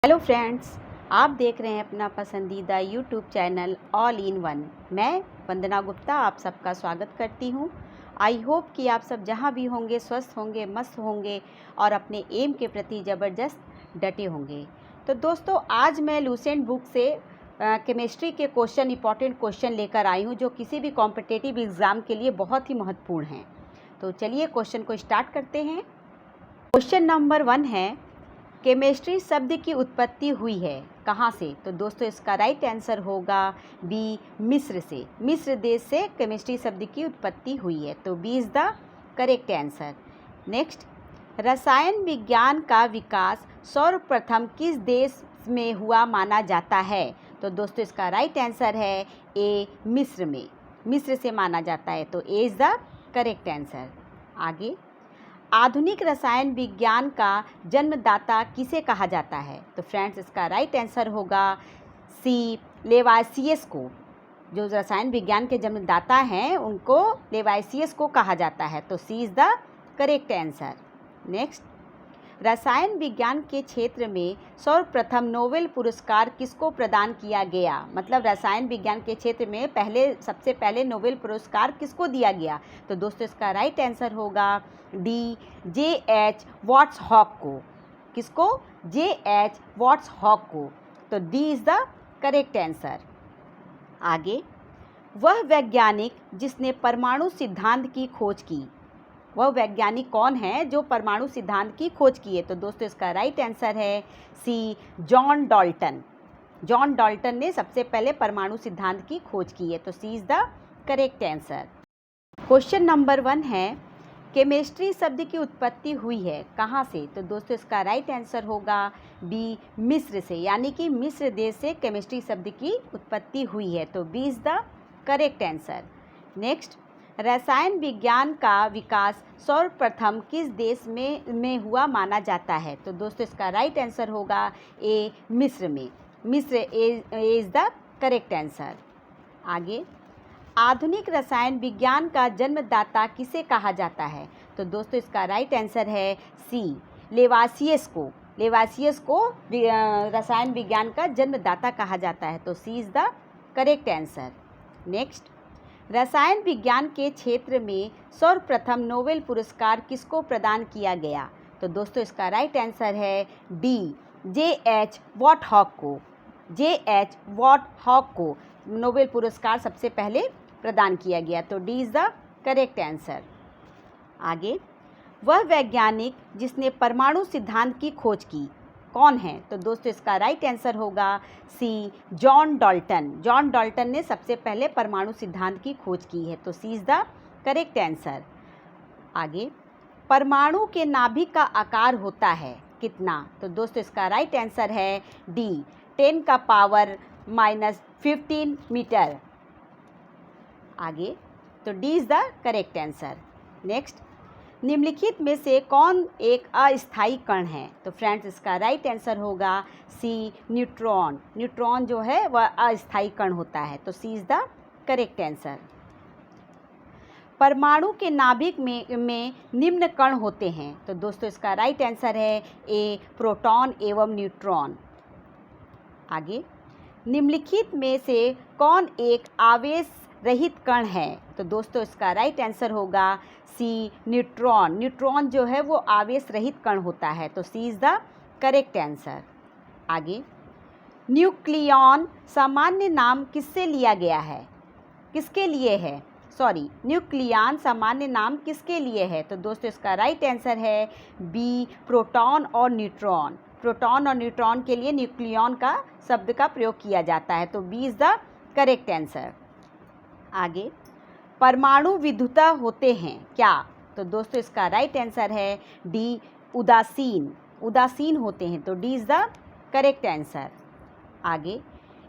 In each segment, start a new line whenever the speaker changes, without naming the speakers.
Hello friends, आप देख रहे हैं अपना पसंदीदा YouTube channel all in one. मैं वंदना गुप्ता आप सबका स्वागत करती हूं। आई होप कि आप सब जहां भी होंगे स्वस्थ होंगे, मस्त होंगे और अपने एम के प्रति ज़बरदस्त डटे होंगे। तो दोस्तों, आज मैं लूसेंट बुक से केमिस्ट्री के क्वेश्चन, इंपॉर्टेंट क्वेश्चन लेकर आई हूँ जो किसी भी कॉम्पिटिटिव एग्ज़ाम के लिए बहुत ही महत्वपूर्ण हैं। तो चलिए क्वेश्चन को स्टार्ट करते हैं। क्वेश्चन नंबर 1 है, केमिस्ट्री शब्द की उत्पत्ति हुई है कहाँ से? तो दोस्तों, इसका राइट आंसर होगा बी, मिस्र से। मिस्र देश से केमिस्ट्री शब्द की उत्पत्ति हुई है, तो B is the correct answer. Next, रसायन विज्ञान का विकास सर्वप्रथम किस देश में हुआ माना जाता है? तो दोस्तों, इसका राइट आंसर है ए, मिस्र में। मिस्र से माना जाता है, तो A is the correct answer. आगे, आधुनिक रसायन विज्ञान का जन्मदाता किसे कहा जाता है? तो फ्रेंड्स, इसका राइट आंसर होगा सी, लेवासियस को। जो रसायन विज्ञान के जन्मदाता हैं उनको लेवासियस को कहा जाता है, तो C is the correct answer. Next, रसायन विज्ञान के क्षेत्र में सर्वप्रथम नोबेल पुरस्कार किसको प्रदान किया गया? मतलब रसायन विज्ञान के क्षेत्र में सबसे पहले नोबेल पुरस्कार किसको दिया गया? तो दोस्तों, इसका राइट आंसर होगा डी, जे.एच. वॉट्स हॉक को। किसको? जे.एच. वॉट्स हॉक को। तो D is the correct answer. आगे, वह वैज्ञानिक जिसने परमाणु सिद्धांत की खोज की, वह वैज्ञानिक कौन है जो परमाणु सिद्धांत की खोज की है? तो दोस्तों, इसका राइट आंसर है सी, जॉन डाल्टन। जॉन डाल्टन ने सबसे पहले परमाणु सिद्धांत की खोज की है, तो C is the correct answer. Question number 1 है, केमिस्ट्री शब्द की उत्पत्ति हुई है कहाँ से? तो दोस्तों, इसका राइट आंसर होगा बी, मिस्र से। यानी कि मिस्र देश से केमिस्ट्री शब्द की उत्पत्ति हुई है, तो B is the correct answer. Next, रसायन विज्ञान का विकास सर्वप्रथम किस देश में हुआ माना जाता है? तो दोस्तों, इसका राइट आंसर होगा ए, मिस्र में। मिस्र इज़ द करेक्ट आंसर। आगे, आधुनिक रसायन विज्ञान का जन्मदाता किसे कहा जाता है? तो दोस्तों, इसका राइट आंसर है सी, लेवासियस को। लेवासियस को रसायन विज्ञान का जन्मदाता कहा जाता है, तो C is the correct answer. Next, रसायन विज्ञान के क्षेत्र में सर्वप्रथम नोबेल पुरस्कार किसको प्रदान किया गया? तो दोस्तों, इसका राइट आंसर है डी, जे.एच. वॉट हॉक को। जे.एच. वॉट हॉक को नोबेल पुरस्कार सबसे पहले प्रदान किया गया, तो D is the correct answer. आगे, वह वैज्ञानिक जिसने परमाणु सिद्धांत की खोज की कौन है? तो दोस्तों, इसका राइट आंसर होगा सी, जॉन डाल्टन। जॉन डाल्टन ने सबसे पहले परमाणु सिद्धांत की खोज की है, तो C is the correct answer. आगे, परमाणु के नाभिक का आकार होता है कितना? तो दोस्तों, इसका राइट आंसर है डी, 10⁻⁻15 मीटर। आगे, तो D is the correct answer. Next, निम्नलिखित में से कौन एक अस्थायी कण है? तो फ्रेंड्स, इसका राइट आंसर होगा सी, न्यूट्रॉन। न्यूट्रॉन जो है वह अस्थायी कण होता है, तो C is the correct answer. परमाणु के नाभिक में निम्न कण होते हैं, तो दोस्तों, इसका राइट आंसर है ए, प्रोटॉन एवं न्यूट्रॉन। आगे, निम्नलिखित में से कौन एक आवेश रहित कण है? तो दोस्तों, इसका राइट आंसर होगा सी, न्यूट्रॉन। न्यूट्रॉन जो है वो आवेश रहित कण होता है, तो C is the correct answer. आगे, न्यूक्लियॉन सामान्य नाम किससे लिया गया है? किसके लिए है? न्यूक्लियॉन सामान्य नाम किसके लिए है? तो दोस्तों, इसका राइट आंसर है बी, प्रोटॉन और न्यूट्रॉन। प्रोटॉन और न्यूट्रॉन के लिए न्यूक्लियॉन का शब्द का प्रयोग किया जाता है, तो B is the correct answer. आगे, परमाणु विद्युत होते हैं क्या? तो दोस्तों, इसका राइट आंसर है डी, उदासीन। उदासीन होते हैं, तो D is the correct answer. आगे,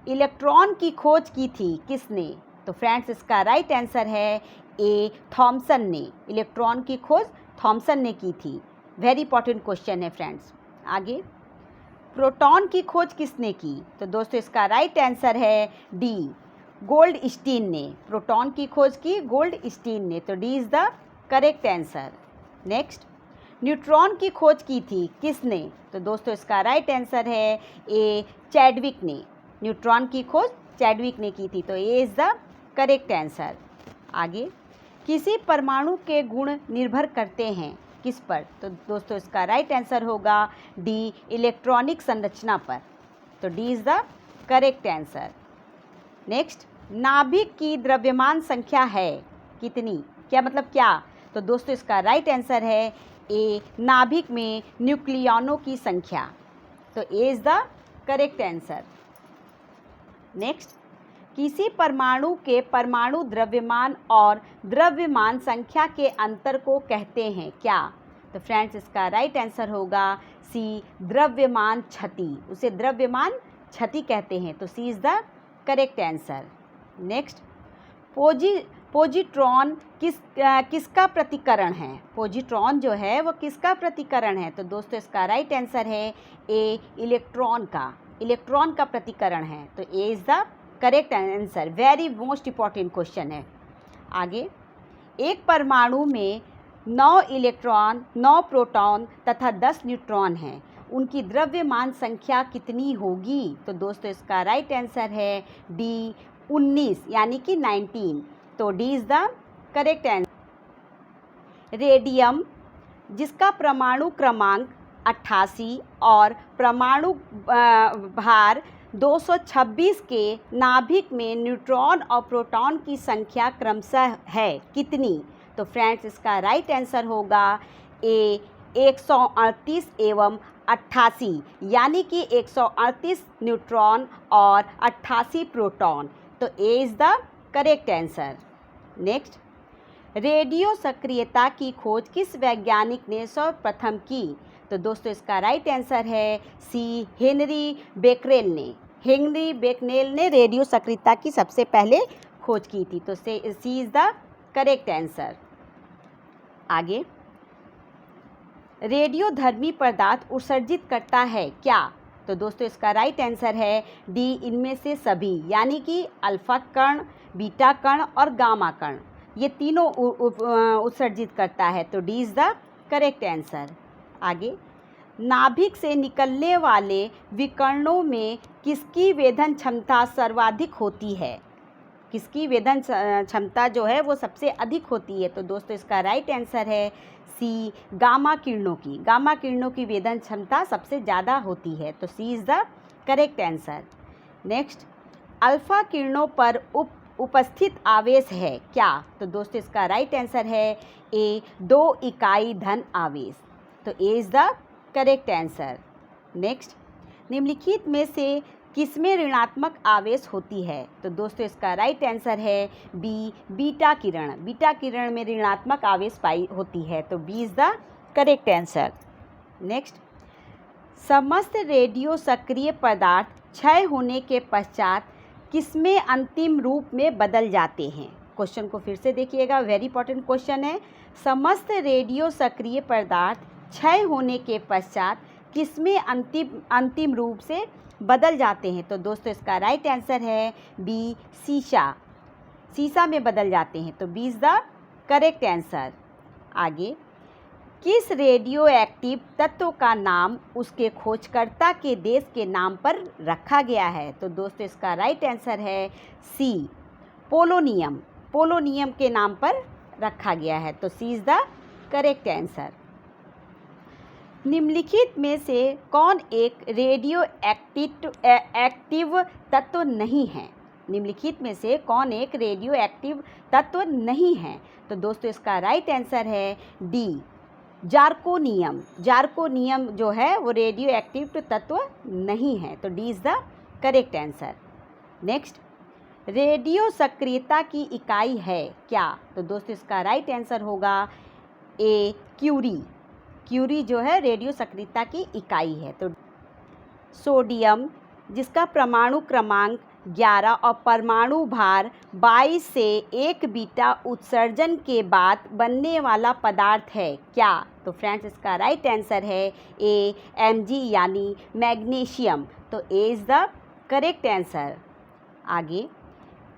इलेक्ट्रॉन की खोज की थी किसने? तो फ्रेंड्स, इसका राइट आंसर है ए, थॉमसन ने। इलेक्ट्रॉन की खोज थॉमसन ने की थी। वेरी इंपॉर्टेंट क्वेश्चन है फ्रेंड्स। आगे, प्रोटॉन की खोज किसने की? तो दोस्तों, इसका राइट आंसर है डी, गोल्डस्टीन ने। प्रोटॉन की खोज की गोल्डस्टीन ने, तो D is the correct answer. Next, neutron की खोज की थी किसने? तो दोस्तों इसका राइट आंसर है ए, चैडविक ने। न्यूट्रॉन की खोज चैडविक ने की थी, तो A is the correct answer. आगे, किसी परमाणु के गुण निर्भर करते हैं किस पर? तो दोस्तों इसका राइट आंसर होगा डी, इलेक्ट्रॉनिक संरचना पर। तो D is the correct answer. Next, नाभिक की द्रव्यमान संख्या है कितनी? क्या मतलब क्या? तो दोस्तों इसका राइट आंसर है ए, नाभिक में न्यूक्लियॉनों की संख्या। तो A is the correct answer. Next, किसी परमाणु के परमाणु द्रव्यमान और द्रव्यमान संख्या के अंतर को कहते हैं क्या? तो फ्रेंड्स इसका राइट आंसर होगा सी, द्रव्यमान क्षति। उसे द्रव्यमान क्षति कहते हैं, तो C is the correct answer. Next, positron किसका प्रतिकरण है? पोजिट्रॉन जो है वो किसका प्रतिकरण है? तो दोस्तों इसका राइट आंसर है ए, इलेक्ट्रॉन का। इलेक्ट्रॉन का प्रतिकरण है, तो A is the correct answer. Very most important question है। आगे, एक परमाणु में 9 इलेक्ट्रॉन, 9 प्रोटॉन तथा 10 न्यूट्रॉन हैं। उनकी द्रव्यमान संख्या कितनी होगी? तो दोस्तों इसका राइट आंसर है डी, 19 यानी कि 19। तो D is the correct answer. Radium, जिसका परमाणु क्रमांक 88 और परमाणु भार 226 के नाभिक में न्यूट्रॉन और प्रोटॉन की संख्या क्रमशः है कितनी? तो फ्रेंड्स इसका राइट आंसर होगा ए, 138 एवं 88, यानी कि 138 न्यूट्रॉन और 88 प्रोटॉन। तो A is the correct answer. Next, radio सक्रियता की खोज किस वैज्ञानिक ने सर्वप्रथम की? तो दोस्तों इसका राइट आंसर है सी, हेनरी बेकरेल ने। हेनरी बेकरेल ने रेडियो सक्रियता की सबसे पहले खोज की थी, तो C is the correct answer. आगे, रेडियोधर्मी पदार्थ उत्सर्जित करता है क्या? तो दोस्तों इसका राइट आंसर है डी, इनमें से सभी, यानी कि अल्फा कण, बीटा कण और गामा कण, ये तीनों उत्सर्जित करता है, तो D is the correct answer. आगे, नाभिक से निकलने वाले विकर्णों में किसकी वेधन क्षमता सर्वाधिक होती है? किसकी वेधन क्षमता जो है वो सबसे अधिक होती है? तो दोस्तों इसका राइट आंसर है सी, गामा किरणों की। गामा किरणों की वेधन क्षमता सबसे ज़्यादा होती है, तो C is the correct answer. Next, alpha किरणों पर उपस्थित आवेश है क्या? तो दोस्तों इसका राइट आंसर है ए, 2 इकाई धन आवेश। तो A is the correct answer. Next, निम्नलिखित में से किसमें ऋणात्मक आवेश होती है? तो दोस्तों इसका राइट आंसर है बी, बीटा किरण। बीटा किरण में ऋणात्मक आवेश पाई होती है, तो B is the correct answer. Next, समस्त रेडियो सक्रिय पदार्थ क्षय होने के पश्चात किसमें अंतिम रूप में बदल जाते हैं? क्वेश्चन को फिर से देखिएगा, वेरी इंपॉर्टेंट क्वेश्चन है। समस्त रेडियो सक्रिय पदार्थ क्षय होने के पश्चात किसमें अंतिम रूप से बदल जाते हैं? तो दोस्तों इसका राइट आंसर है बी, सीसा। सीसा में बदल जाते हैं, तो B is the correct answer. आगे, किस रेडियो एक्टिव तत्व का नाम उसके खोजकर्ता के देश के नाम पर रखा गया है? तो दोस्तों इसका राइट आंसर है सी, पोलोनियम। पोलोनियम के नाम पर रखा गया है, तो C is the correct answer. निम्नलिखित में से कौन एक रेडियो एक्टिव तत्व नहीं है? निम्नलिखित में से कौन एक रेडियो एक्टिव तत्व नहीं है? तो दोस्तों इसका राइट आंसर है डी, जार्कोनियम। जार्कोनियम जो है वो रेडियो एक्टिव तत्व नहीं है, तो D is the correct answer. Next, radio सक्रियता की इकाई है क्या? तो दोस्तों इसका राइट आंसर होगा ए, क्यूरी। क्यूरी जो है रेडियो सक्रियता की इकाई है। तो सोडियम, जिसका परमाणु क्रमांक 11 और परमाणु भार 22 से 1 बीटा उत्सर्जन के बाद बनने वाला पदार्थ है क्या? तो फ्रेंड्स इसका राइट आंसर है ए, Mg यानी मैग्नीशियम। तो A is the correct answer. आगे,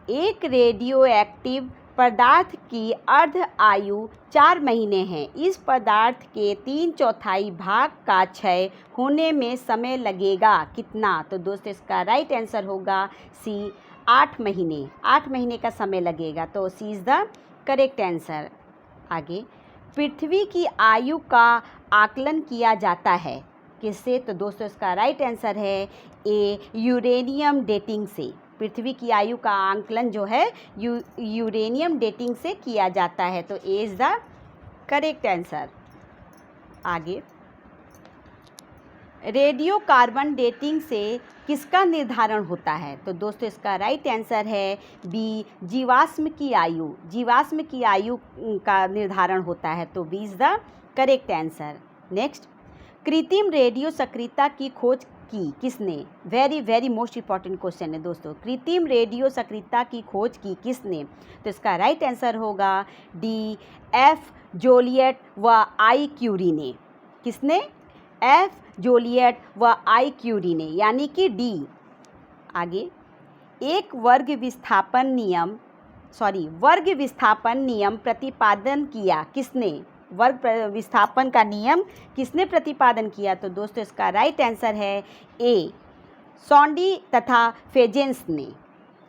एक रेडियो एक्टिव पदार्थ की अर्ध आयु 4 महीने है। इस पदार्थ के 3/4 भाग का क्षय होने में समय लगेगा कितना? तो दोस्तों इसका राइट आंसर होगा सी 8 महीने। 8 महीने का समय लगेगा, तो C is the correct answer. आगे, पृथ्वी की आयु का आकलन किया जाता है किससे? तो दोस्तों इसका राइट आंसर है ए, यूरेनियम डेटिंग से। पृथ्वी की आयु का आकलन जो है यूरेनियम डेटिंग से किया जाता है, तो A is the correct answer. आगे, रेडियो कार्बन डेटिंग से किसका निर्धारण होता है? तो दोस्तों इसका राइट आंसर है बी, जीवाश्म की आयु। जीवाश्म की आयु का निर्धारण होता है, तो B is the correct answer. Next, कृत्रिम रेडियो सक्रियता की खोज की किसने? Very very most important question है दोस्तों। कृत्रिम रेडियो सक्रियता की खोज की किसने? तो इसका राइट आंसर होगा डी, एफ जोलियट व आई क्यूरी ने। किसने? एफ जोलियट व आई क्यूरी ने, यानी कि डी। आगे, एक वर्ग विस्थापन नियम प्रतिपादन किया किसने? वर्ग विस्थापन का नियम किसने प्रतिपादन किया? तो दोस्तों इसका राइट आंसर है ए, सॉन्डी तथा फेजेंस ने,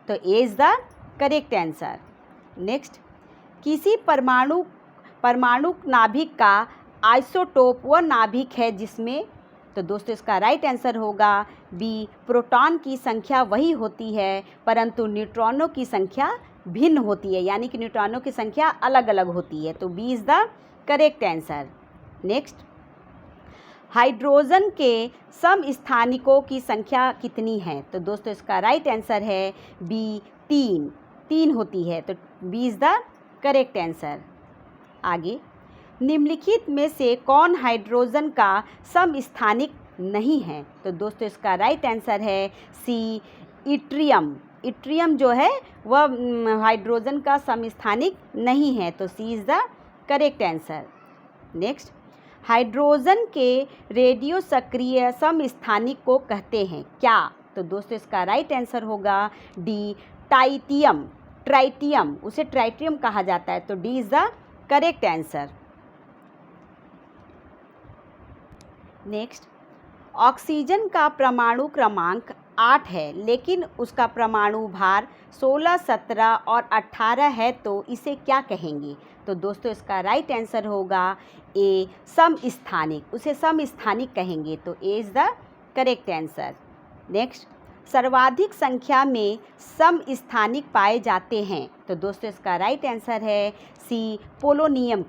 तो A is the correct answer. Next, किसी परमाणु नाभिक का आइसोटोप वह नाभिक है जिसमें? तो दोस्तों इसका राइट आंसर होगा बी, प्रोटॉन की संख्या वही होती है परंतु न्यूट्रॉनों की संख्या भिन्न होती है, यानी कि न्यूट्रॉनों की संख्या अलग अलग होती है, तो B is the correct answer. Next, hydrogen के समस्थानिकों की संख्या कितनी है? तो दोस्तों इसका राइट आंसर है बी, 3 होती है, तो B is the correct answer. आगे, निम्नलिखित में से कौन हाइड्रोजन का समस्थानिक नहीं है? तो दोस्तों इसका राइट आंसर है सी, इट्रियम। इट्रियम जो है वह हाइड्रोजन का समस्थानिक नहीं है, तो C is the correct answer. Next, hydrogen के रेडियो सक्रिय समस्थानिक को कहते हैं क्या? तो दोस्तों इसका राइट आंसर होगा डी, ट्राइटियम। उसे ट्राइटियम कहा जाता है, तो D is the correct answer. Next, oxygen का परमाणु क्रमांक 8 है लेकिन उसका परमाणु भार 16, 17 और 18 है, तो इसे क्या कहेंगे? तो दोस्तों इसका राइट आंसर होगा ए, समस्थानिक। उसे समस्थानिक कहेंगे, तो A is the correct answer. Next, सर्वाधिक संख्या में समस्थानिक पाए जाते हैं, तो दोस्तों इसका राइट आंसर है सी, पोलोनियम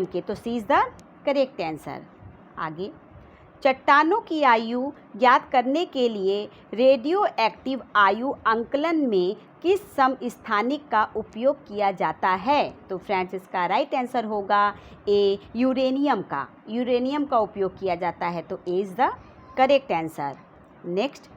के, तो C is the correct answer. आगे, चट्टानों की आयु ज्ञात करने के लिए रेडियो एक्टिव आयु आंकलन में किस समस्थानिक का उपयोग किया जाता है? तो फ्रेंड्स इसका राइट आंसर होगा ए, यूरेनियम का उपयोग किया जाता है, तो A is the correct answer. Next,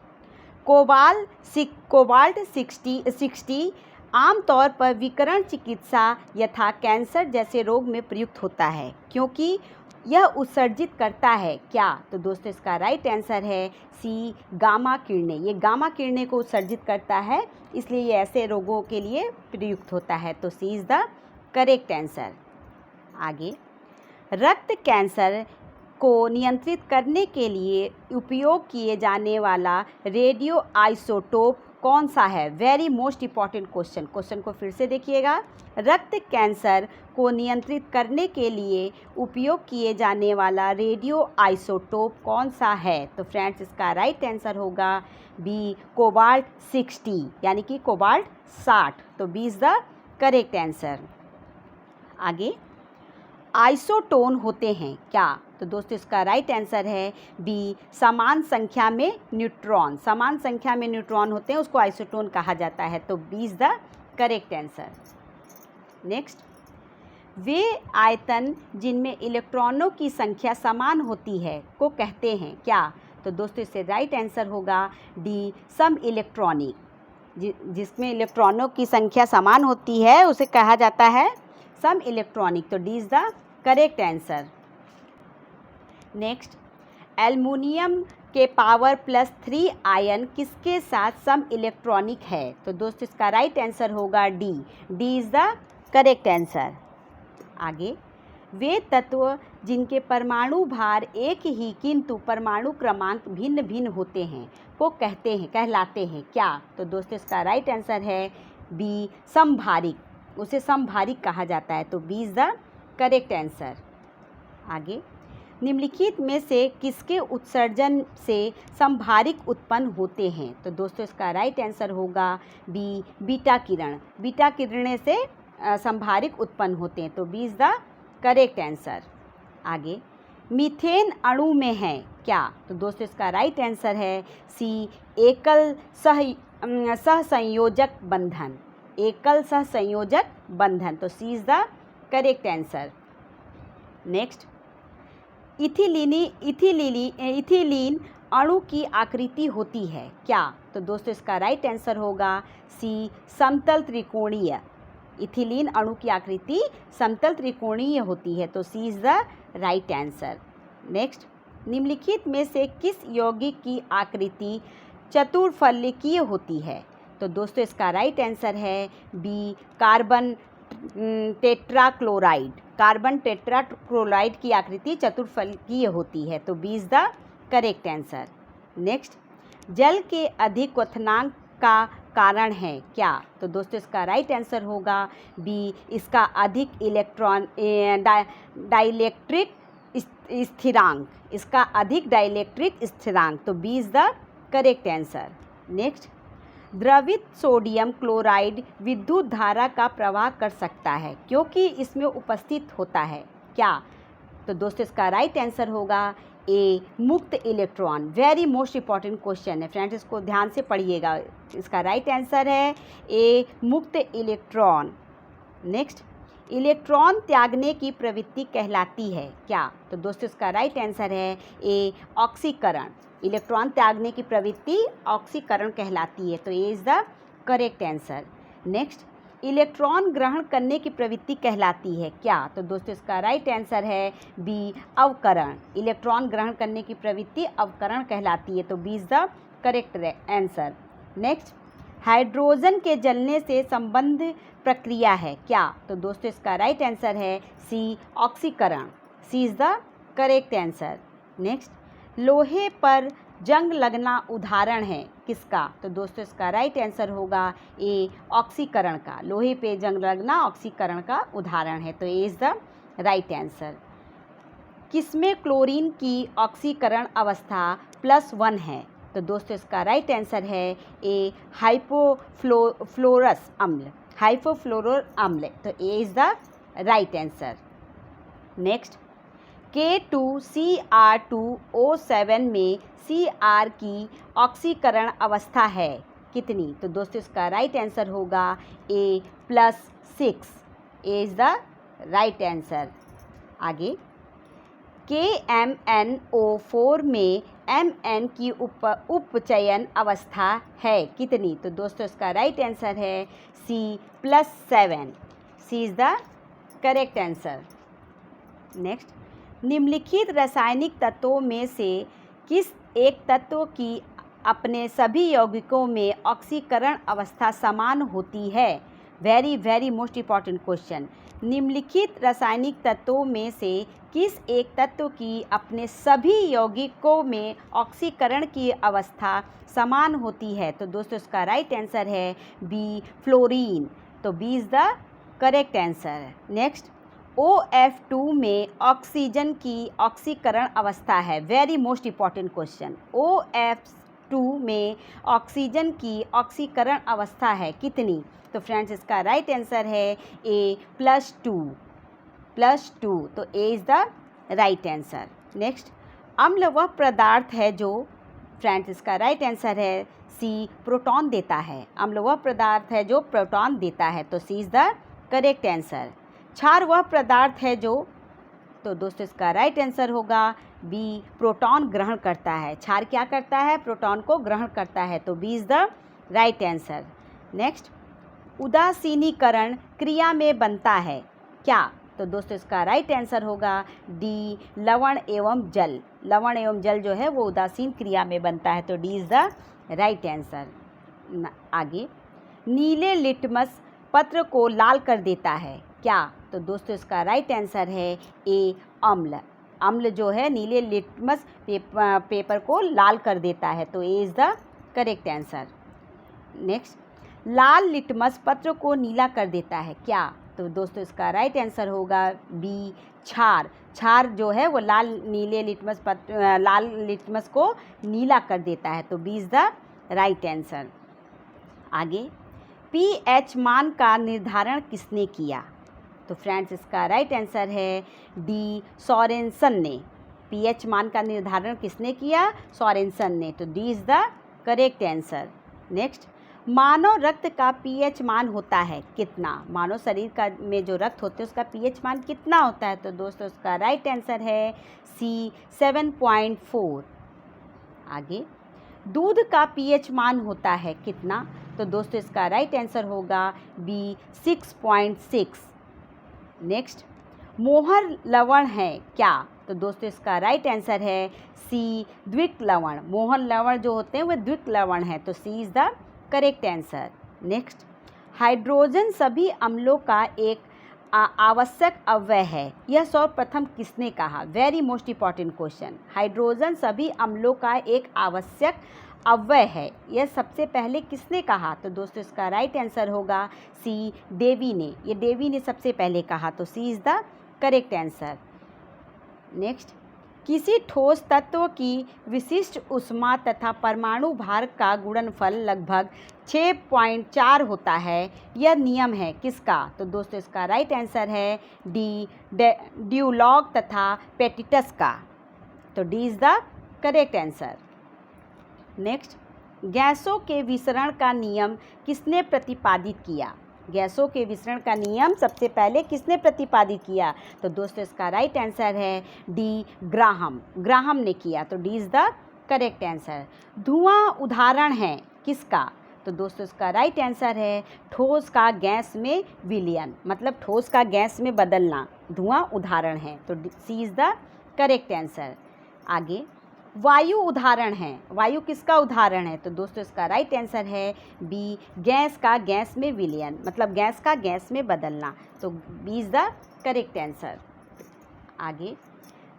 cobalt 60 आमतौर पर विकिरण चिकित्सा यथा कैंसर जैसे रोग में प्रयुक्त होता है क्योंकि यह उत्सर्जित करता है क्या? तो दोस्तों इसका राइट आंसर है सी, गामा किरणें। ये गामा किरणें को उत्सर्जित करता है, इसलिए ये ऐसे रोगों के लिए प्रयुक्त होता है, तो C is the correct answer. आगे, रक्त कैंसर को नियंत्रित करने के लिए उपयोग किए जाने वाला रेडियो आइसोटोप कौन सा है? वेरी मोस्ट इंपॉर्टेंट क्वेश्चन को फिर से देखिएगा। रक्त कैंसर को नियंत्रित करने के लिए उपयोग किए जाने वाला रेडियो आइसोटोप कौन सा है? तो फ्रेंड्स इसका राइट आंसर होगा बी, कोबाल्ट 60, यानी कि कोबाल्ट 60, तो B is the correct answer. आगे, आइसोटोन होते हैं क्या? तो दोस्तों इसका राइट आंसर है बी, समान संख्या में न्यूट्रॉन होते हैं, उसको आइसोटोन कहा जाता है, तो B is the correct answer. Next, वे आयतन जिनमें इलेक्ट्रॉनों की संख्या समान होती है को कहते हैं क्या? तो दोस्तों इससे राइट आंसर होगा डी, सम इलेक्ट्रॉनिक। जिसमें इलेक्ट्रॉनों की संख्या समान होती है उसे कहा जाता है सम इलेक्ट्रॉनिक, तो D is the correct answer. Next, aluminium के पावर +3 आयन किसके साथ सम इलेक्ट्रॉनिक है? तो दोस्तों इसका राइट आंसर होगा D. D is the correct answer. आगे, वे तत्व जिनके परमाणु भार एक ही किंतु परमाणु क्रमांक भिन्न भिन्न होते हैं को कहलाते हैं क्या? तो दोस्तों इसका राइट आंसर है बी, समभारिक। उसे समभारिक कहा जाता है, तो B is the correct answer. आगे, निम्नलिखित में से किसके उत्सर्जन से समभारिक उत्पन्न होते हैं? तो दोस्तों इसका राइट आंसर होगा बी, बीटा किरण। बीटा किरणें से समभारिक उत्पन्न होते हैं, तो B is the correct answer. आगे, मीथेन अणु में है क्या? तो दोस्तों इसका राइट आंसर है सी, एकल सहसंयोजक बंधन। एकल सहसंयोजक बंधन, तो C is the correct answer. Next, ethylene अणु की आकृति होती है क्या? तो दोस्तों इसका राइट आंसर होगा सी, समतल त्रिकोणीय। इथिलीन अणु की आकृति समतल त्रिकोणीय होती है, तो C is the right answer. Next, निम्नलिखित में से किस यौगिक की आकृति चतुर्फलकीय होती है? तो दोस्तों इसका राइट आंसर है B, carbon tetrachloride. Carbon tetrachloride की आकृति चतुर्फलकीय होती है, तो B is the correct answer. Next, जल के अधिक क्वथनांक का कारण है क्या? तो दोस्तों इसका राइट आंसर होगा बी, इसका अधिक इलेक्ट्रॉन डाइलेक्ट्रिक स्थिरांक। इसका अधिक डाइलेक्ट्रिक स्थिरांक, तो B is the correct answer. Next, द्रवित सोडियम क्लोराइड विद्युत धारा का प्रवाह कर सकता है क्योंकि इसमें उपस्थित होता है क्या? तो दोस्तों इसका राइट आंसर होगा ए, मुक्त electron. Very most important question है फ्रेंड्स, इसको ध्यान से पढ़िएगा। इसका राइट आंसर है ए, मुक्त इलेक्ट्रॉन। नेक्स्ट, इलेक्ट्रॉन त्यागने की प्रवृत्ति कहलाती है क्या? तो दोस्तों इसका राइट आंसर है ए, ऑक्सीकरण। इलेक्ट्रॉन त्यागने की प्रवृत्ति ऑक्सीकरण कहलाती है, तो A is the correct answer. Next, electron ग्रहण करने की प्रवृत्ति कहलाती है क्या? तो दोस्तों इसका राइट आंसर है बी, अवकरण। इलेक्ट्रॉन ग्रहण करने की प्रवृत्ति अवकरण कहलाती है, तो B is the correct answer. Next, hydrogen के जलने से संबंध प्रक्रिया है क्या? तो दोस्तों इसका राइट आंसर है सी, ऑक्सीकरण। C is the correct answer. Next, लोहे पर जंग लगना उदाहरण है किसका? तो दोस्तों इसका राइट आंसर होगा ए, ऑक्सीकरण का। लोहे पे जंग लगना ऑक्सीकरण का उदाहरण है, तो A is the right answer. किसमें क्लोरीन की ऑक्सीकरण अवस्था +1 है? तो दोस्तों इसका राइट आंसर है ए, हाइपोफ्लोरस अम्ल। हाइपोफ्लोरस अम्ल, तो A is the right answer. Next, K2Cr2O7 में Cr की ऑक्सीकरण अवस्था है कितनी? तो दोस्तों इसका राइट आंसर होगा ए, +6। ए इज़ द राइट आंसर। आगे, KMnO4 में Mn की उपचयन अवस्था है कितनी? तो दोस्तों इसका राइट आंसर है C, +7। C is the correct answer. Next, निम्नलिखित रासायनिक तत्वों में से किस एक तत्व की अपने सभी यौगिकों में ऑक्सीकरण अवस्था समान होती है? Very most important question. निम्नलिखित रासायनिक तत्वों में से किस एक तत्व की अपने सभी यौगिकों में ऑक्सीकरण की अवस्था समान होती है? तो दोस्तों इसका राइट आंसर है बी, फ्लोरीन। तो B is the correct answer. Next, OF2 में ऑक्सीजन की ऑक्सीकरण अवस्था है। Very most important question. OF2 में ऑक्सीजन की ऑक्सीकरण अवस्था है कितनी? तो फ्रेंड्स इसका राइट आंसर है ए, +2। तो A is the right answer. Next, अम्ल वह पदार्थ है जो, फ्रेंड्स इसका राइट आंसर है सी, प्रोटॉन देता है। अम्ल वह पदार्थ है जो प्रोटॉन देता है, तो C is the correct answer. क्षार वह पदार्थ है जो, तो दोस्तों इसका राइट आंसर होगा बी, प्रोटॉन ग्रहण करता है। क्षार क्या करता है? प्रोटॉन को ग्रहण करता है, तो B is the right answer. Next, उदासीनीकरण क्रिया में बनता है क्या? तो दोस्तों इसका राइट आंसर होगा डी, लवण एवं जल। लवण एवं जल जो है वो उदासीन क्रिया में बनता है, तो D is the right answer. आगे, नीले लिटमस पत्र को लाल कर देता है क्या? तो दोस्तों इसका राइट आंसर है ए, अम्ल। अम्ल जो है नीले लिटमस पेपर को लाल कर देता है, तो A is the correct answer. Next, Lal litmus पत्र को नीला कर देता है क्या? तो दोस्तों इसका राइट आंसर होगा बी, क्षार। क्षार जो है वो लाल लिटमस को नीला कर देता है, तो B is the right answer. आगे, पीएच मान का निर्धारण किसने किया? तो फ्रेंड्स इसका राइट आंसर है डी, सोरेनसन ने। पीएच मान का निर्धारण किसने किया? सोरेनसन ने, तो D is the correct answer. Next, मानव रक्त का पीएच मान होता है कितना? मानव शरीर का में जो रक्त होते हैं उसका पीएच मान कितना होता है? तो दोस्तों उसका राइट आंसर है सी, 7.4। आगे, दूध का पीएच मान होता है कितना? तो दोस्तों इसका राइट आंसर होगा बी, 6.6। नेक्स्ट, मोहर लवण है क्या? तो दोस्तों इसका राइट आंसर है सी, द्विक लवण। मोहर लवण जो होते हैं वो द्विक लवण है, तो C is the correct answer. Next, hydrogen सभी अम्लों का एक आवश्यक अवयव है, यह सर्वप्रथम किसने कहा? Very most important question. Hydrogen सभी अम्लों का एक आवश्यक अवयव है, यह सबसे पहले किसने कहा? तो दोस्तों इसका राइट आंसर होगा सी, डेवी ने। ये डेवी ने सबसे पहले कहा, तो C is the correct answer. Next, किसी ठोस तत्व की विशिष्ट ऊष्मा तथा परमाणु भार का गुणनफल लगभग 6.4 होता है, यह नियम है किसका? तो दोस्तों इसका राइट आंसर है डी, ड्यूलॉग तथा पेटिटस का, तो D is the correct answer. Next, गैसों के विसरण का नियम किसने प्रतिपादित किया? गैसों के विसरण का नियम सबसे पहले किसने प्रतिपादित किया? तो दोस्तों इसका राइट आंसर है डी, ग्राहम ने किया, तो D is the correct answer. धुआं उदाहरण है किसका? तो दोस्तों इसका राइट आंसर है ठोस का गैस में विलयन, मतलब ठोस का गैस में बदलना धुआं उदाहरण है, तो C is the correct answer. आगे, वायु उदाहरण है, वायु किसका उदाहरण है? तो दोस्तों इसका राइट आंसर है बी, गैस का गैस में विलयन, मतलब गैस का गैस में बदलना, तो B is the correct answer. आगे,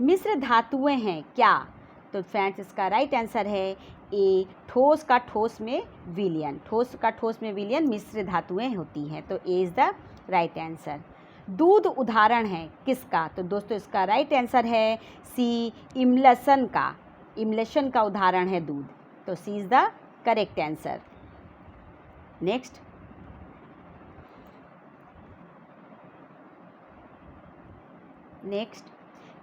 मिश्र धातुएं हैं क्या? तो फ्रेंड्स इसका राइट आंसर है ए, ठोस का ठोस में विलयन। ठोस का ठोस में विलयन मिश्र धातुएं होती हैं, तो A is the right answer. दूध उदाहरण है किसका? तो दोस्तों इसका राइट आंसर है सी, इमल्शन का। इमल्शन का उदाहरण है दूध, तो C is the correct answer. Next,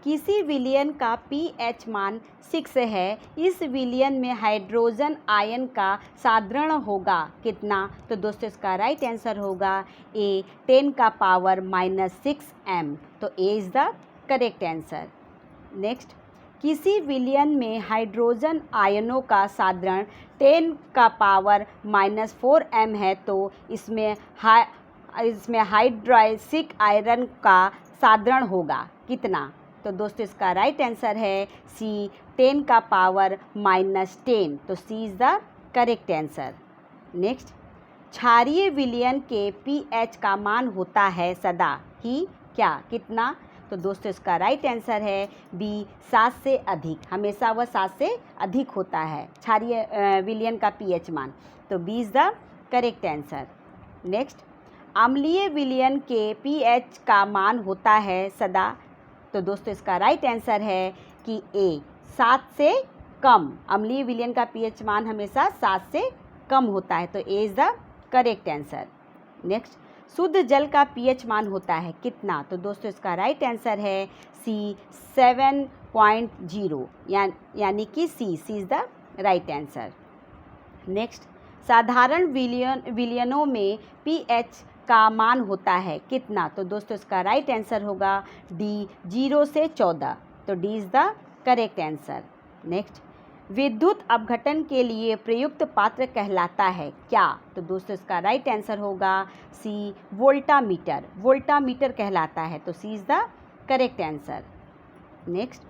किसी विलयन का पीएच मान 6 है, इस विलयन में हाइड्रोजन आयन का साधारण होगा कितना? तो दोस्तों इसका राइट आंसर होगा ए, 10⁻⁻6 m, तो A is the correct answer. Next, किसी विलयन में हाइड्रोजन आयनों का साधारण 10⁻⁻4 m है, तो इसमें हाइड्रोक्सिक आयरन का साधारण होगा कितना? तो दोस्तों इसका राइट आंसर है सी, 10⁻⁻10, तो C is the correct answer. Next, क्षारीय विलयन के पीएच का मान होता है सदा ही क्या, कितना? तो दोस्तों इसका राइट आंसर है बी, 7 से अधिक। हमेशा वह 7 से अधिक होता है क्षारीय विलयन का पीएच मान, तो B is the correct answer. Next, अम्लीय विलयन के पीएच का मान होता है सदा, तो दोस्तों इसका राइट आंसर है कि ए, 7 से कम। अम्लीय विलयन का पीएच मान हमेशा 7 से कम होता है, तो A is the correct answer. Next, शुद्ध जल का पीएच मान होता है कितना? तो दोस्तों इसका राइट आंसर है सी, 7.0, यानी कि C is the right answer. Next, साधारण विलयनों में पीएच का मान होता है कितना? तो दोस्तों इसका राइट आंसर होगा डी, 0 से 14, तो D is the correct answer. Next, विद्युत अपघटन के लिए प्रयुक्त पात्र कहलाता है क्या? तो दोस्तों इसका राइट आंसर होगा सी, वोल्टामीटर। वोल्टामीटर कहलाता है, तो C is the correct answer. Next,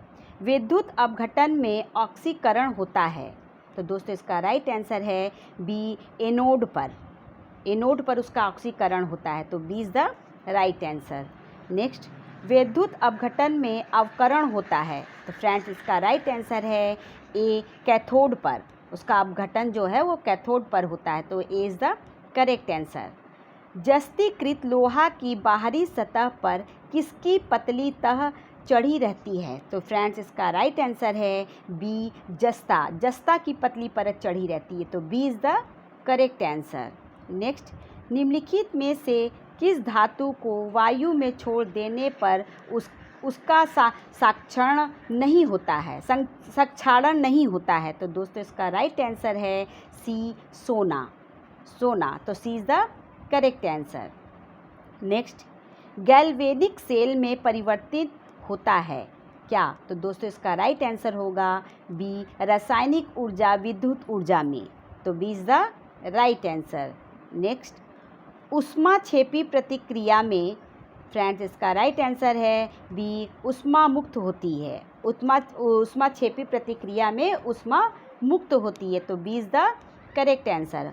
विद्युत अपघटन में ऑक्सीकरण होता है, तो दोस्तों इसका राइट आंसर है बी, एनोड पर। एनोड पर उसका ऑक्सीकरण होता है, तो B is the right answer. Next, विद्युत अपघटन में अवकरण होता है, तो फ्रेंड्स इसका राइट आंसर है ए, कैथोड पर। उसका अपघटन जो है वो कैथोड पर होता है, तो A is the correct answer. जस्तीकृत लोहा की बाहरी सतह पर किसकी पतली तह चढ़ी रहती है? तो फ्रेंड्स इसका राइट आंसर है बी, जस्ता। जस्ता की पतली परत चढ़ी रहती है, तो B is the correct answer. Next, निम्नलिखित में से किस धातु को वायु में छोड़ देने पर उसका साक्षरण नहीं होता है, क्षारण नहीं होता है? तो दोस्तों इसका राइट आंसर है सी, सोना। सोना, तो C is the correct answer. Next, galvanic cell में परिवर्तित होता है क्या? तो दोस्तों इसका राइट आंसर होगा बी, रासायनिक ऊर्जा विद्युत ऊर्जा में, तो B is the right answer. Next, ऊष्माक्षेपी प्रतिक्रिया में फ्रेंड्स इसका राइट आंसर है बी, ऊष्मा मुक्त होती है। ऊष्माक्षेपी प्रतिक्रिया में ऊष्मा मुक्त होती है, तो B is the correct answer.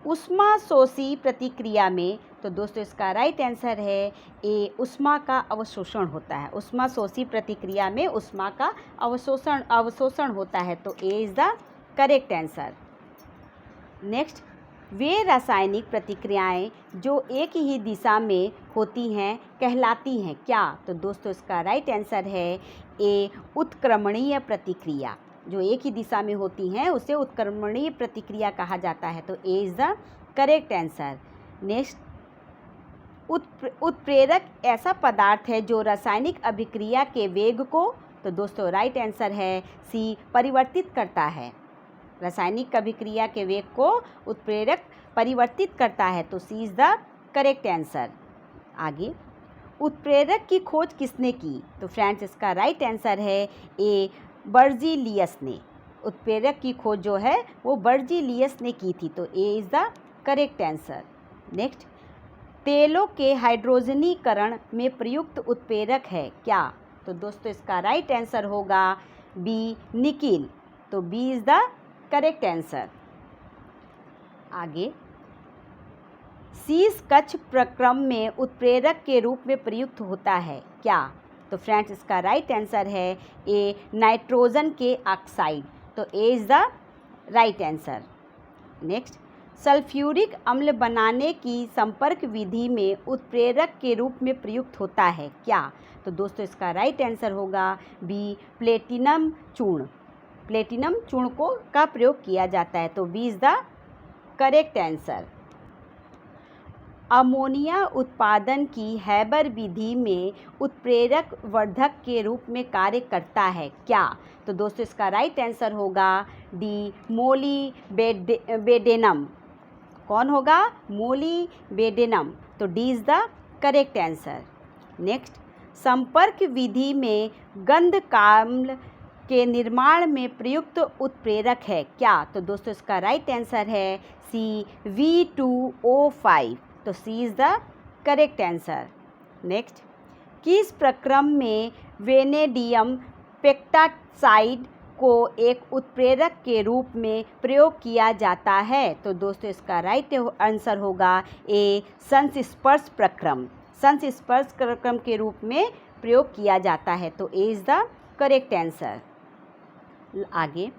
ऊष्माशोषी प्रतिक्रिया में, तो दोस्तों इसका राइट आंसर है ए, ऊष्मा का अवशोषण होता है। ऊष्माशोषी प्रतिक्रिया में ऊष्मा का अवशोषण होता है, तो A is the correct answer. Next, वे रासायनिक प्रतिक्रियाएं जो एक ही दिशा में होती हैं कहलाती हैं क्या? तो दोस्तों इसका राइट आंसर है ए, उत्क्रमणीय प्रतिक्रिया। जो एक ही दिशा में होती हैं उसे उत्क्रमणीय प्रतिक्रिया कहा जाता है, तो A is the correct answer. Next, उत्प्रेरक ऐसा पदार्थ है जो रासायनिक अभिक्रिया के वेग को, तो दोस्तों राइट आंसर है सी, परिवर्तित करता है। रासायनिक अभिक्रिया के वेग को उत्प्रेरक परिवर्तित करता है, तो C is the correct answer. आगे, उत्प्रेरक की खोज किसने की? तो फ्रेंड्स इसका राइट आंसर है ए, बर्जीलियस ने। उत्प्रेरक की खोज जो है वो बर्जीलियस ने की थी, तो A is the correct answer. Next, तेलों के हाइड्रोजनीकरण में प्रयुक्त उत्प्रेरक है क्या? तो दोस्तों इसका राइट आंसर होगा बी, निकिल, तो B is the correct answer. आगे, शीश कक्ष प्रक्रम में उत्प्रेरक के रूप में प्रयुक्त होता है क्या? तो फ्रेंड्स इसका राइट आंसर है ए, नाइट्रोजन के ऑक्साइड, तो A is the right answer. Next, sulphuric अम्ल बनाने की संपर्क विधि में उत्प्रेरक के रूप में प्रयुक्त होता है क्या? तो दोस्तों इसका राइट आंसर होगा बी, प्लेटिनम चूर्ण। प्लेटिनम चूर्ण का प्रयोग किया जाता है, तो B is the correct answer. Ammonia उत्पादन की हैबर विधि में उत्प्रेरक वर्धक के रूप में कार्य करता है क्या? तो दोस्तों इसका राइट आंसर होगा डी, मोलिबेडेनम। कौन होगा? मोलिबेडेनम, तो D is the correct answer. Next, संपर्क विधि में गंधकाम्ल के निर्माण में प्रयुक्त उत्प्रेरक है क्या? तो दोस्तों इसका राइट आंसर है सी, V2O5, तो C is the correct answer. Next, किस प्रक्रम में वेनेडियम पेक्टाक्साइड को एक उत्प्रेरक के रूप में प्रयोग किया जाता है? तो दोस्तों इसका राइट आंसर होगा ए, संस्पर्श प्रक्रम। संस्पर्श प्रक्रम के रूप में प्रयोग किया जाता है, तो A is the correct answer. आगे,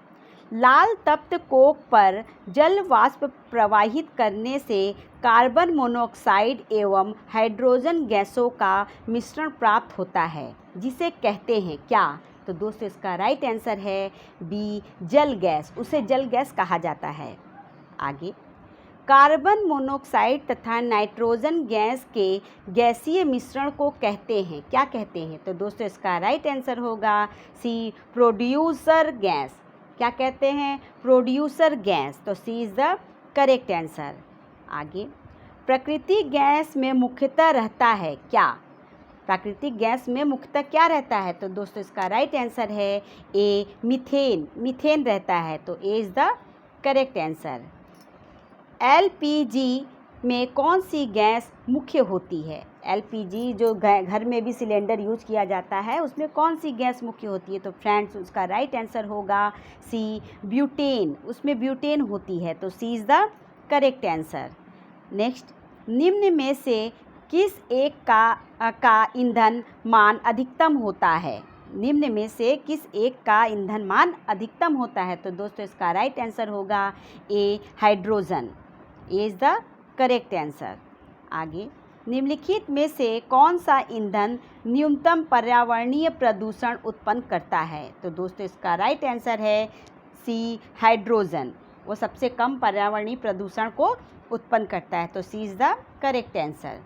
लाल तप्त कोक पर जल वाष्प प्रवाहित करने से कार्बन मोनोऑक्साइड एवं हाइड्रोजन गैसों का मिश्रण प्राप्त होता है, जिसे कहते हैं क्या? तो दोस्तों इसका राइट आंसर है बी, जल गैस। उसे जल गैस कहा जाता है। आगे, कार्बन मोनोऑक्साइड तथा नाइट्रोजन गैस के गैसीय मिश्रण को कहते हैं, क्या कहते हैं? तो दोस्तों इसका राइट आंसर होगा सी, प्रोड्यूसर गैस। क्या कहते हैं? प्रोड्यूसर गैस, तो C is the correct answer. आगे, प्रकृति गैस में मुख्यतः रहता है क्या? प्राकृतिक गैस में मुख्यतः क्या रहता है? तो दोस्तों इसका राइट आंसर है ए, मीथेन। मीथेन रहता है, तो A is the correct answer. LPG में कौन सी गैस मुख्य होती है? एलपीजी जो घर में भी सिलेंडर यूज किया जाता है, उसमें कौन सी गैस मुख्य होती है? तो फ्रेंड्स उसका राइट आंसर होगा सी, ब्यूटेन। उसमें ब्यूटेन होती है, तो C is the correct answer. Next, निम्न में से किस एक का ईंधन मान अधिकतम होता है? निम्न में से किस एक का ईंधन मान अधिकतम होता है? तो दोस्तों इसका राइट आंसर होगा A, hydrogen. A is the correct answer. आगे, निम्नलिखित में से कौन सा ईंधन न्यूनतम पर्यावरणीय प्रदूषण उत्पन्न करता है? तो दोस्तों इसका राइट आंसर है सी, हाइड्रोजन। वो सबसे कम पर्यावरणीय प्रदूषण को उत्पन्न करता है, तो C is the correct answer.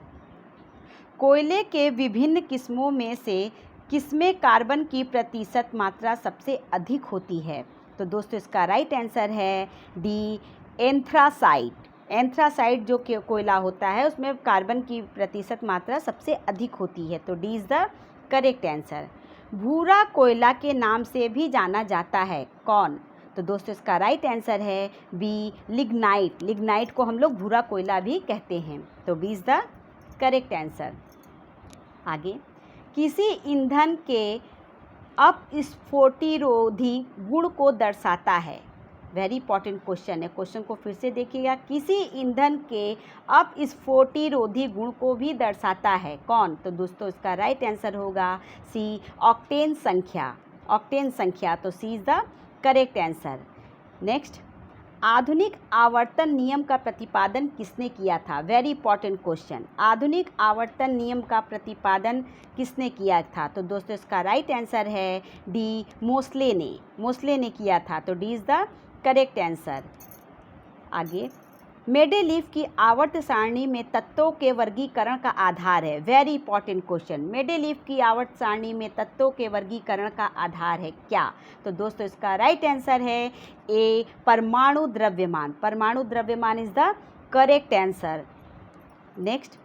कोयले के विभिन्न किस्मों में से किसमें कार्बन की प्रतिशत मात्रा सबसे अधिक होती है? तो दोस्तों इसका राइट आंसर है डी, एंथ्रासाइट। एंथ्रासाइट जो कोयला होता है उसमें कार्बन की प्रतिशत मात्रा सबसे अधिक होती है, तो D is the correct answer. भूरा कोयला के नाम से भी जाना जाता है, कौन? तो दोस्तों इसका राइट आंसर है बी, लिग्नाइट। लिग्नाइट को हम लोग भूरा कोयला भी कहते हैं, तो B is the correct answer. आगे, किसी ईंधन के अपस्फोटिरोधी गुण को दर्शाता है? वेरी इंपॉर्टेंट क्वेश्चन है, क्वेश्चन को फिर से देखिएगा। किसी ईंधन के अपस्फोटिरोधी गुण को भी दर्शाता है, कौन? तो दोस्तों इसका राइट आंसर होगा सी, ऑक्टेन संख्या। ऑक्टेन संख्या, तो C is the correct answer. Next, आधुनिक आवर्तन नियम का प्रतिपादन किसने किया था? Very important question. आधुनिक आवर्तन नियम का प्रतिपादन किसने किया था? तो दोस्तों इसका राइट आंसर है डी, मोसले ने। मोसले ने किया था, तो D is the correct answer. आगे, मेंडेलीव की आवर्त सारणी में तत्वों के वर्गीकरण का आधार है। Very important question. मेंडेलीव की आवर्त सारणी में तत्वों के वर्गीकरण का आधार है क्या? तो दोस्तों इसका राइट आंसर है ए, परमाणु द्रव्यमान। परमाणु द्रव्यमान is the correct answer. Next,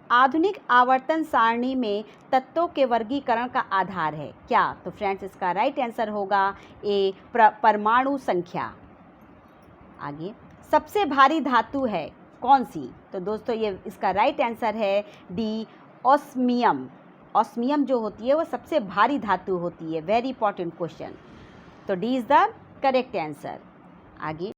आधुनिक आवर्तन सारणी में तत्वों के वर्गीकरण का आधार है क्या? तो फ्रेंड्स इसका राइट आंसर होगा ए, परमाणु संख्या। आगे, सबसे भारी धातु है कौन सी? तो दोस्तों ये इसका राइट आंसर है डी, ऑस्मियम। ऑस्मियम जो होती है वो सबसे भारी धातु होती है। वेरी इंपॉर्टेंट क्वेश्चन, तो D is the correct answer. आगे,